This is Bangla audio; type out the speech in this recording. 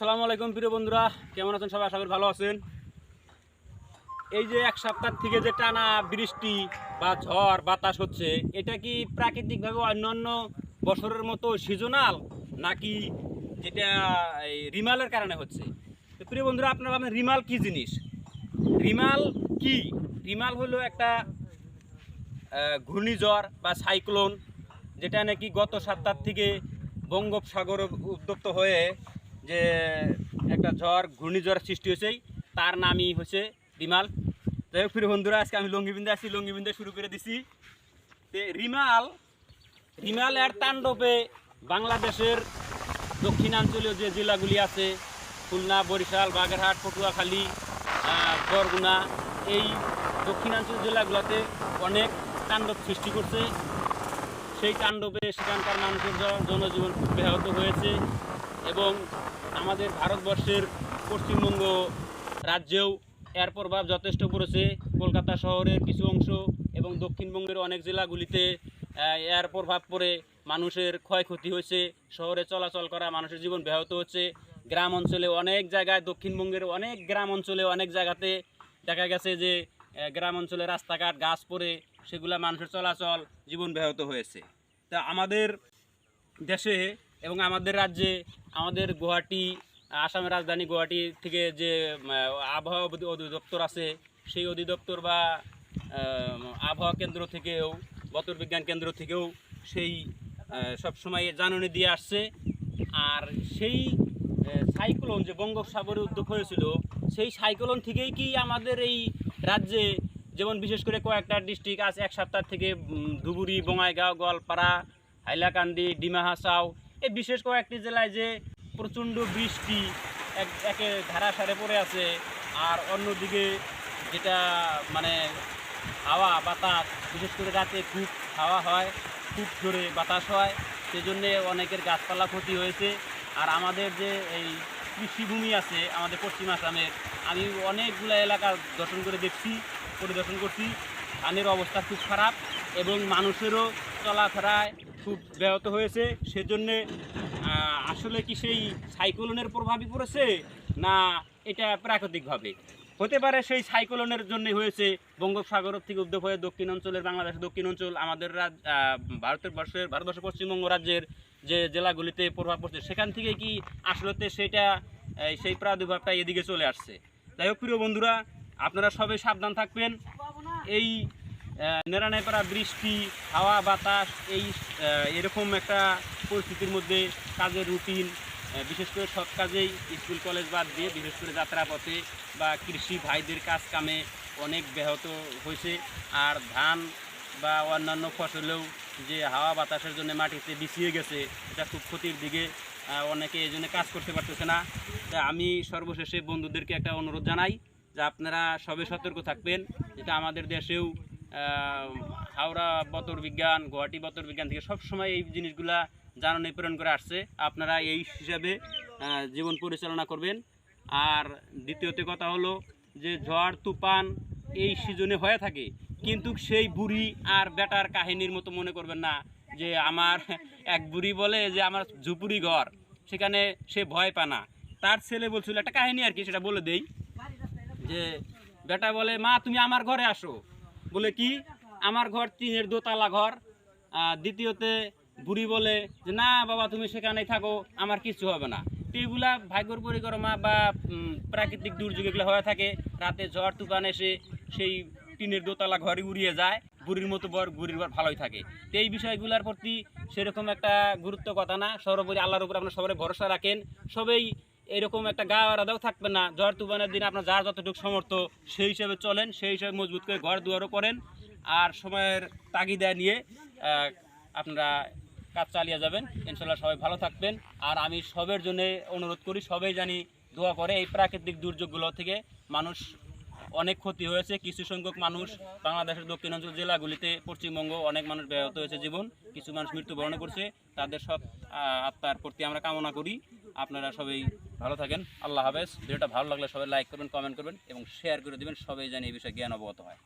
আসসালামু আলাইকুম প্রিয় বন্ধুরা, কেমন আছেন সবাই? আশা করি ভালো আছেন। এই যে এক সপ্তাহ থেকে যে টানা বৃষ্টি বা ঝড় বাতাস হচ্ছে, এটা কি প্রাকৃতিকভাবে অন্যান্য বছরের মতো সিজনাল, নাকি যেটা এই রিমালের কারণে হচ্ছে? তো প্রিয় বন্ধুরা, আপনারা ভাবেন রিমাল কি জিনিস? রিমাল কি? রিমাল হলো একটা ঘূর্ণিঝড় বা সাইক্লোন, যেটা নাকি গত সপ্তাহ থেকে বঙ্গোপসাগরে উত্তপ্ত হয়ে যে একটা ঘূর্ণিঝড় সৃষ্টি হয়েছে, তার নামই হচ্ছে রিমাল। যাই হোক প্রিয় বন্ধুরা, আজকে আমি লঙ্গি বিন্দে আসছি, লঙ্গি বিন্দে শুরু করে দিছি। তো রিমালের তাণ্ডবে বাংলাদেশের দক্ষিণাঞ্চলীয় যে জেলাগুলি আছে, খুলনা, বরিশাল, বাগেরহাট, পটুয়াখালী, বরগুনা, এই দক্ষিণাঞ্চল জেলাগুলোতে অনেক তাণ্ডব সৃষ্টি করছে। সেই তাণ্ডবে সেখানকার মানুষের জনজীবন খুব ব্যাহত হয়েছে এবং আমাদের ভারতবর্ষের পশ্চিমবঙ্গ রাজ্যেও এর প্রভাব যথেষ্ট পড়েছে। কলকাতা শহরের কিছু অংশ এবং দক্ষিণবঙ্গের অনেক জেলাগুলিতে এর প্রভাব পড়ে মানুষের ক্ষয়ক্ষতি হয়েছে। শহরে চলাচল করা মানুষের জীবন ব্যাহত হচ্ছে। গ্রাম অঞ্চলে অনেক জায়গায়, দক্ষিণবঙ্গের অনেক গ্রাম অঞ্চলে অনেক জায়গাতে দেখা গেছে যে গ্রাম অঞ্চলে রাস্তাঘাট গাছ পড়ে সেগুলা মানুষের চলাচল জীবন ব্যাহত হয়েছে। তা আমাদের দেশে এবং আমাদের রাজ্যে, আমাদের গুয়াহাটি, আসামের রাজধানী গুয়াহাটি থেকে যে আবহাওয়া অধিদপ্তর আছে, সেই অধিদপ্তর বা আবহাওয়া কেন্দ্র থেকেও, বতর বিজ্ঞান কেন্দ্র থেকেও সেই সবসময় জাননী দিয়ে আসছে। আর সেই সাইক্লোন যে বঙ্গোপসাগরে উদ্যোগ হয়েছিল, সেই সাইক্লোন থেকেই কি আমাদের এই রাজ্যে, যেমন বিশেষ করে কয়েকটা ডিস্ট্রিক্ট আছে এক সপ্তাহ থেকে, ধুবুরি, বঙাইগাঁও, গোয়ালপাড়া, হাইলাকান্দি, ডিমা হাসাও, এই বিশেষ কয়েকটি জেলায় যে প্রচণ্ড বৃষ্টি একে ধারাসারে পড়ে আছে, আর অন্যদিকে যেটা মানে হাওয়া বাতাস, বিশেষ করে রাতে খুব হাওয়া হয়, খুব জোরে বাতাস হয়, সেজন্যে অনেকের গাছপালা ক্ষতি হয়েছে। আর আমাদের যে এই কৃষিভূমি আছে আমাদের পশ্চিম আসামের, আমি অনেকগুলো এলাকা পরিদর্শন করছি। ধানের অবস্থা খুব খারাপ এবং মানুষেরও চলাফেরায় খুব ব্যাহত হয়েছে। সেজন্যে আসলে কি সেই সাইক্লোনের প্রভাবই পড়েছে, না এটা প্রাকৃতিকভাবে হতে পারে? সেই সাইক্লোনের জন্য হয়েছে, বঙ্গোপসাগর থেকে উদ্যোগ হয়ে দক্ষিণ অঞ্চলের, বাংলাদেশের দক্ষিণ অঞ্চল, আমাদের ভারতবর্ষের পশ্চিমবঙ্গ রাজ্যের যে জেলাগুলিতে প্রভাব পড়ছে, সেখান থেকে কি আসলে সেটা সেই প্রাদুর্ভাবটা এদিকে চলে আসছে। যাই হোক প্রিয় বন্ধুরা, আপনারা সবাই সাবধান থাকবেন। এই নেড়ানেপাড়া বৃষ্টি, হাওয়া বাতাস, এরকম একটা পরিস্থিতির মধ্যে কাজের রুটিন, বিশেষ করে সব কাজেই স্কুল কলেজ বাদ দিয়ে, বিশেষ করে যাত্রাপথে বা কৃষি ভাইদের কাজ কামে অনেক ব্যাহত হয়েছে। আর ধান বা অন্যান্য ফসলেও যে হাওয়া বাতাসের জন্য মাটিতে বিছিয়ে গেছে, এটা খুব ক্ষতির দিকে, অনেকে এই জন্য কাজ করতে পারতেছে না। তা আমি সর্বশেষে বন্ধুদেরকে একটা অনুরোধ জানাই যে আপনারা সবে সতর্ক থাকবেন। যেটা আমাদের দেশেও হাওড়া বতর বিজ্ঞান, গুয়াহাটি বতর বিজ্ঞান থেকে সবসময় এই জিনিসগুলা জানানো প্রেরণ করে আসছে। আপনারা এই হিসাবে জীবন পরিচালনা করবেন। আর দ্বিতীয়ত কথা হলো যে ঝড় তুফান এই সিজনে হয়ে থাকে, কিন্তু সেই বুড়ি আর বেটার কাহিনীর মতো মনে করবেন না যে আমার এক বুড়ি বলে যে আমার ঝুপুরি ঘর, সেখানে সে ভয় পায় না। তার ছেলে বলছিল একটা কাহিনী আর কি, সেটা বলে দেই। যে বেটা বলে, মা তুমি আমার ঘরে আসো। বলে কি, আমার ঘর টিনের দোতলা ঘর। দ্বিতীয়তে বুড়ি বলে যে না বাবা তুমি সেখানেই থাকো, আমার কিছু হবে না। তো এগুলা ভাগ্যর পরিক্রমা বা প্রাকৃতিক দুর্যোগ এগুলো হয়ে থাকে। রাতে ঝড় তুফান এসে সেই টিনের দোতলা ঘরে উড়িয়ে যায়, বুড়ির মতো বুড়ির ঘর ভালোই থাকে। তো এই বিষয়গুলোর প্রতি সেরকম একটা গুরুত্ব কথা না। সর্বোপরি আল্লাহর উপর আপনার সবাই ভরসা রাখেন। সবাই এরকম একটা গা আলাদাও থাকবে না। ঝড় তুফানের দিন আপনার যার যতটুকু সমর্থ সেই হিসাবে চলেন, সেই হিসাবে মজবুত করে ঘর দুয়ারও করেন, আর সময়ের তাগিদা নিয়ে আপনারা কাজ চালিয়ে যাবেন। ইনশাল্লাহ সবাই ভালো থাকবেন। আর আমি সবের জন্য অনুরোধ করি, সবাই জানি দোয়া করে। এই প্রাকৃতিক দুর্যোগগুলো থেকে মানুষ অনেক ক্ষতি হয়েছে। কিছু সংখ্যক মানুষ বাংলাদেশের দক্ষিণাঞ্চল জেলাগুলিতে, পশ্চিমবঙ্গ, অনেক মানুষ ব্যাহত হয়েছে জীবন, কিছু মানুষ মৃত্যুবরণ করছে। তাদের সব আত্মার প্রতি আমরা কামনা করি। আপনারা সবাই ভালো থাকেন। আল্লাহ হাফেজ। ভিডিওটা ভালো লাগলে সবাই লাইক করবেন, কমেন্ট করবেন এবং শেয়ার করে দেবেন। সবাই জানি এই বিষয়ে জ্ঞান অবগত হয়।